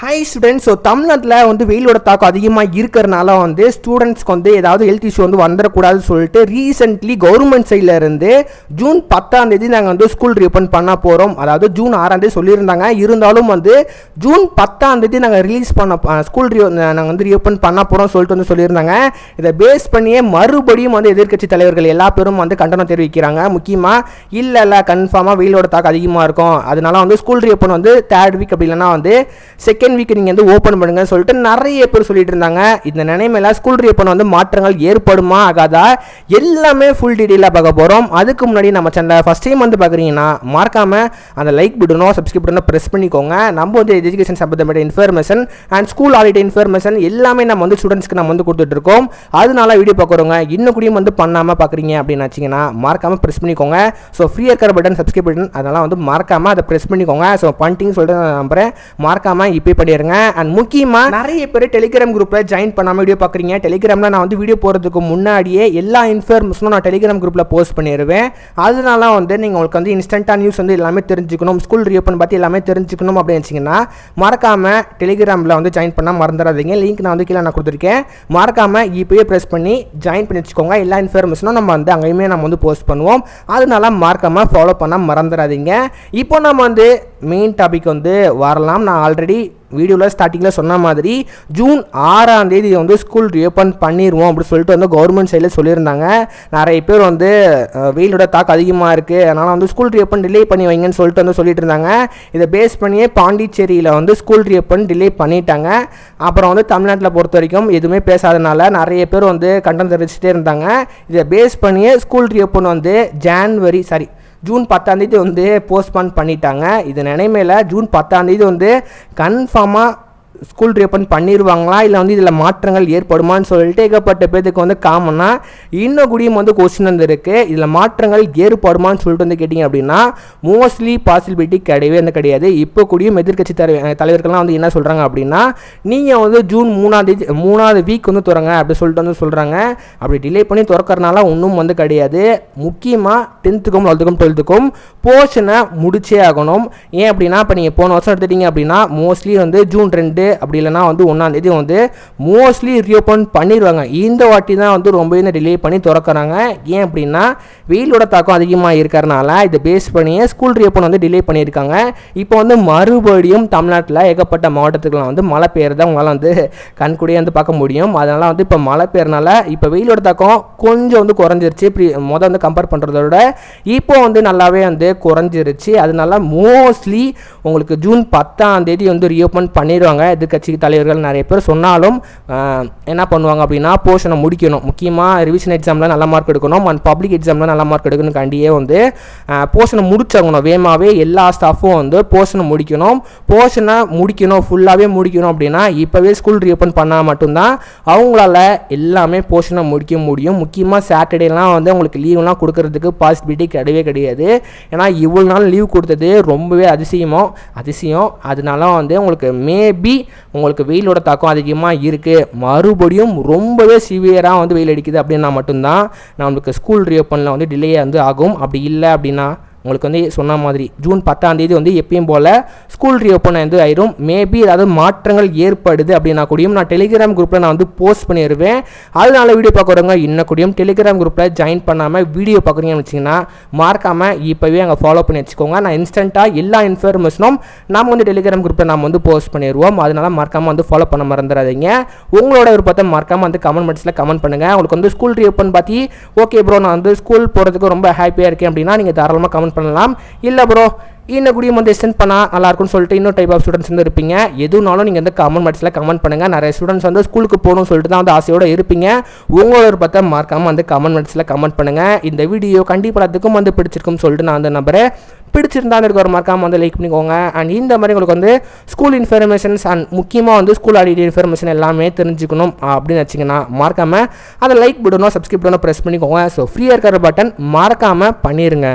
Hi students. So தமிழ்நாட்டில் வந்து வெயிலோட தாக்கம் அதிகமாக இருக்கிறனால வந்து ஸ்டூடெண்ட்ஸ்க்கு வந்து ஏதாவது ஹெல்த் இஷ்யூ வந்து வந்துடக்கூடாதுன்னு சொல்லிட்டு ரீசெண்ட்லி கவர்மெண்ட் சைடில் இருந்து ஜூன் 10 நாங்கள் வந்து ஸ்கூல் ரீஓப்பன் பண்ண போகிறோம். அதாவது ஜூன் 6 சொல்லியிருந்தாங்க. இருந்தாலும் வந்து ஜூன் 10 நாங்கள் ரிலீஸ் பண்ண ஸ்கூல் நாங்கள் வந்து ரீஓப்பன் பண்ண போகிறோம் சொல்லிட்டு வந்து சொல்லியிருந்தாங்க. இதை பேஸ் பண்ணியே மறுபடியும் வந்து எதிர்க்கட்சி தலைவர்கள் எல்லா பேரும் வந்து கண்டனம் தெரிவிக்கிறாங்க. முக்கியமாக இல்லை கன்ஃபார்மாக வெயிலோட தாக்கம் அதிகமாக இருக்கும், அதனால வந்து ஸ்கூல் ரீஓப்பன் வந்து 3rd வீக் அப்படி இல்லைனா வந்து செகண்ட் வீக் நீங்கள் வந்து ஓப்பன் பண்ணுங்க சொல்லிட்டு நிறைய பேர் சொல்லிட்டு இருந்தாங்க. இந்த நிலைமையில ஸ்கூல் ரீஓப்பன் வந்து மாற்றங்கள் ஏற்படுமா ஆகாதா எல்லாமே ஃபுல் டீட்டெயிலாக பார்க்க போகிறோம். அதுக்கு முன்னாடி நம்ம சேனலை ஃபஸ்ட் டைம் வந்து பார்க்குறீங்கன்னா மறக்காம அந்த லைக் பட்டனும் சப்ஸ்கிரைப் பட்டனும் ப்ரெஸ் பண்ணிக்கோங்க. நம்ம வந்து எஜுகேஷன் சம்பந்தப்பட்ட information and school audit information எல்லாமே நம்ம வந்து ஸ்டூடெண்ட்ஸ்க்கு நம்ம வந்து கொடுத்துட்டு இருக்கோம். அதனால வீடியோ பார்க்குறவங்க இன்னும் கூடியும் வந்து பண்ணாமல் பார்க்குறீங்க அப்படின்னு வச்சிங்கன்னா மறக்காம ப்ரெஸ் பண்ணிக்கோங்க. ஸோ ஃப்ரீயாக இருக்கிற பட்டன் சப்ஸ்கிரைப் பட்டன் அதெல்லாம் வந்து மறக்காம அதை ப்ரெஸ் பண்ணிக்கோங்க. ஸோ பண்ணிட்டீங்கன்னு சொல்லிட்டு நான் நம்புறேன். மறக்காம இப்போ பண்ணிடுங்க. அண்ட் முக்கியமாக நிறைய பேர் டெலிகிராம் குரூப்பில் ஜாயின் பண்ணாமல் வீடியோ பார்க்குறீங்க. டெலிகிராமில் நான் வந்து வீடியோ போகிறதுக்கு முன்னாடியே எல்லா இன்ஃபர்மேஷனும் நான் டெலிகிராம் குரூப்பில் போஸ்ட் பண்ணிடுவேன். அதனால வந்து நீங்கள் உங்களுக்கு வந்து இன்ஸ்டண்ட்டாக நியூஸ் வந்து எல்லாமே தெரிஞ்சுக்கணும், ஸ்கூல் ரீஓப்பன் பற்றி எல்லாமே தெரிஞ்சுக்கணும் அப்படின்னு வச்சிங்கன்னா மறக்காமல் டெலிகிராமில் வந்து ஜாயின் பண்ணால் மறந்துடாதீங்க. லிங்க் நான் வந்து கீழே நான் கொடுத்துருக்கேன். மறக்காமல் இப்போயே ப்ரெஸ் பண்ணி ஜாயின் பண்ணி வச்சுக்கோங்க. எல்லா இன்ஃபர்மேஷனும் நம்ம வந்து அங்கேயுமே நம்ம வந்து போஸ்ட் பண்ணுவோம். அதனால மறக்காமல் ஃபாலோ பண்ணால் மறந்துடாதீங்க. இப்போ நம்ம வந்து மெயின் டாபிக் வந்து வரலாம். நான் ஆல்ரெடி வீடியோவில் ஸ்டார்டிங்கில் சொன்ன மாதிரி ஜூன் 6 வந்து ஸ்கூல் ரீஓப்பன் பண்ணிடுவோம் அப்படின்னு சொல்லிட்டு வந்து கவர்மெண்ட் சைடில் சொல்லியிருந்தாங்க. நிறைய பேர் வந்து வெயிலோட தாக்கம் அதிகமாக இருக்குது, அதனால் வந்து ஸ்கூல் ரீஓப்பன் டிலே பண்ணி வைங்கன்னு சொல்லிட்டு வந்து சொல்லிட்டு இருந்தாங்க. இதை பேஸ் பண்ணியே பாண்டிச்சேரியில் வந்து ஸ்கூல் ரீஓப்பன் டிலே பண்ணிட்டாங்க. அப்புறம் வந்து தமிழ்நாட்டில் பொறுத்த வரைக்கும் எதுவுமே பேசாதனால நிறைய பேர் வந்து கண்டனம் தெரிவிச்சுட்டே இருந்தாங்க. இதை பேஸ் பண்ணியே ஸ்கூல் ரீஓப்பன் வந்து ஜூன் 10 வந்து போஸ்ட்பான் பண்ணிட்டாங்க. இது நினைமையில் ஜூன் 10 வந்து கன்ஃபார்மாக ஸ்கூல் ரீஓப்பன் பண்ணிடுவாங்களா இல்லை வந்து இதில் மாற்றங்கள் ஏற்படுமான்னு சொல்லிட்டு ஏகப்பட்ட பேருக்கு வந்து காமனாக இன்னும் கூடியும் வந்து கொஸ்டின் வந்து இருக்குது. இதில் மாற்றங்கள் ஏற்படுமான்னு சொல்லிட்டு வந்து கேட்டிங்க அப்படின்னா மோஸ்ட்லி பாசிபிலிட்டி கிடையாது. இப்போ கூடியும் எதிர்க்கட்சி தலைவர்கள்லாம் வந்து என்ன சொல்கிறாங்க அப்படின்னா நீங்கள் வந்து ஜூன் 3 வீக் வந்து திறங்க அப்படி சொல்லிட்டு வந்து சொல்கிறாங்க. அப்படி டிலே பண்ணி திறக்கறனால ஒன்றும் வந்து கிடையாது. முக்கியமாக 10th 11th 12th போர்ஷனை முடிச்சே ஆகணும். ஏன் அப்படின்னா இப்போ நீங்கள் போன வருஷம் எடுத்துட்டீங்க அப்படின்னா மோஸ்ட்லி வந்து ஜூன் 2 அப்படி இல்லைனா வந்து 1 வந்து மோஸ்ட்லி ரீஓப்பன் பண்ணிடுவாங்க. இந்த வாட்டி தான் வந்து ரொம்பவே டிலே பண்ணி திறக்கிறாங்க. ஏன் அப்படின்னா வெயிலோட தாக்கம் அதிகமாக இருக்கிறனால இதை பேஸ் பண்ணியே ஸ்கூல் ரீஓப்பன் வந்து டிலே பண்ணியிருக்காங்க. இப்போ வந்து மறுபடியும் தமிழ்நாட்டில் ஏகப்பட்ட மாவட்டத்துக்குலாம் வந்து மழை பெய்யறதை உங்களால் வந்து கண்கூடியே வந்து பார்க்க முடியும். அதனால் வந்து இப்போ மழை பெய்யறனால இப்போ வெயிலோட தாக்கம் கொஞ்சம் வந்து குறைஞ்சிருச்சு. வந்து கம்பேர் பண்ணுறத விட இப்போ வந்து நல்லாவே வந்து குறைஞ்சிருச்சு. அதனால மோஸ்ட்லி உங்களுக்கு ஜூன் 10 வந்து ரீஓப்பன் பண்ணிடுவாங்க. எதிர்க்கட்சி தலைவர்கள் நிறைய பேர் சொன்னாலும் என்ன பண்ணுவாங்க அப்படின்னா போர்ஷனை முடிக்கணும். முக்கியமாக ரிவிஷன் எக்ஸாமில் நல்ல மார்க் எடுக்கணும் அண்ட் பப்ளிக் எக்ஸாமில் நல்ல மார்க் எடுக்கணும். கண்டியே வந்து போர்ஷனை முடிச்சாகணும். வேகமாகவே எல்லா ஸ்டாஃபும் வந்து போர்ஷனை முடிக்கணும் ஃபுல்லாகவே முடிக்கணும். அப்படின்னா இப்போவே ஸ்கூல் ரீஓப்பன் பண்ணால் மட்டும்தான் அவங்களால எல்லாமே போர்ஷனை முடிக்க முடியும். முக்கியமாக சாட்டர்டேலாம் வந்து உங்களுக்கு லீவ்லாம் கொடுக்கறதுக்கு பாசிபிலிட்டி கிடையாது. ஏன்னா இவ்வளோ நாள் லீவ் கொடுத்தது ரொம்பவே அதிசயம். அதனால வந்து உங்களுக்கு மேபி உங்களுக்கு வெயிலோட தாக்கம் அதிகமாக இருக்குது, மறுபடியும் ரொம்பவே சிவியராக வந்து வெயில் அடிக்குது அப்படின்னா மட்டும்தான் நம்மளுக்கு ஸ்கூல் ரீஓப்பனில் வந்து டிலே வந்து ஆகும். அப்படி இல்லை அப்படின்னா உங்களுக்கு வந்து சொன்ன மாதிரி ஜூன் 10 வந்து எப்பயும் போல் ஸ்கூல் ரீஓப்பன் வந்து ஆயிரும். மேபி ஏதாவது மாற்றங்கள் ஏற்படுது அப்படின்னா கூடியும் நான் டெலிகிராம் குரூப்பில் நான் வந்து போஸ்ட் பண்ணிடுவேன். அதனால வீடியோ பார்க்குறவங்க இன்னும் கூடியும் டெலிகிராம் குரூப்பில் ஜாயின் பண்ணாமல் வீடியோ பார்க்குறீங்கன்னு வச்சிங்கன்னா மறக்காமல் இப்போவே அங்கே ஃபாலோ பண்ணி வச்சுக்கோங்க. நான் இன்ஸ்டண்ட்டாக எல்லா இன்ஃபர்மேஷனும் நம்ம வந்து டெலிகிராம் குரூப்பில் நம்ம வந்து போஸ்ட் பண்ணிடுவோம். அதனால மறக்காமல் வந்து ஃபாலோ பண்ண மறந்துடாதீங்க. உங்களோட விருப்பத்தை மறக்காமல் வந்து கமெண்ட் பாக்ஸில் கமெண்ட் பண்ணுங்கள். உங்களுக்கு வந்து ஸ்கூல் ரீஓப்பன் பற்றி ஓகே ப்ரோ நான் வந்து ஸ்கூல் போகிறதுக்கு ரொம்ப ஹாப்பியாக இருக்கேன் அப்படின்னா நீங்கள் தாராளமாக கமெண்ட் பண்ணலாம். இல்லை ப்ரோ இன்னும் கூடியும் வந்து எக்ஸ்டெண்ட் பண்ணால் நல்லாயிருக்கும்னு சொல்லிட்டு இன்னும் டைப் ஆஃப் ஸ்டூடெண்ட்ஸ் வந்து இருப்பீங்க. எதுனாலும் நீங்கள் வந்து கமெண்ட் பாக்ஸில் கமெண்ட் பண்ணுங்கள். நிறைய ஸ்டூடெண்ட்ஸ் வந்து ஸ்கூலுக்கு போகணும்னு சொல்லிட்டு தான் வந்து ஆசையோடு இருப்பீங்க. உங்களோட பற்றி மறக்காமல் வந்து கமெண்ட் பாக்ஸில் கமெண்ட் பண்ணுங்கள். இந்த வீடியோ கண்டிப்பாக எல்லாத்துக்கும் வந்து பிடிச்சிருக்குன்னு சொல்லிட்டு நான் வந்து நம்புறேன். பிடிச்சிருந்தாலும் இருக்க ஒரு மறக்காமல் வந்து லைக் பண்ணிக்கோங்க. அண்ட் இந்த மாதிரி உங்களுக்கு வந்து ஸ்கூல் இன்ஃபர்மேஷன்ஸ் அண்ட் முக்கியமாக வந்து ஸ்கூல் ஆடிட் இன்ஃபர்மேஷன் எல்லாமே தெரிஞ்சுக்கணும் அப்படின்னு வச்சிங்கன்னா மறக்காமல் அதை லைக் பட்டனும் சப்ஸ்கிரைப் பட்டனும் ப்ரெஸ் பண்ணிக்கோங்க. ஸோ ஃப்ரீயாக இருக்கிற பட்டன் மறக்காமல் பண்ணிடுங்க.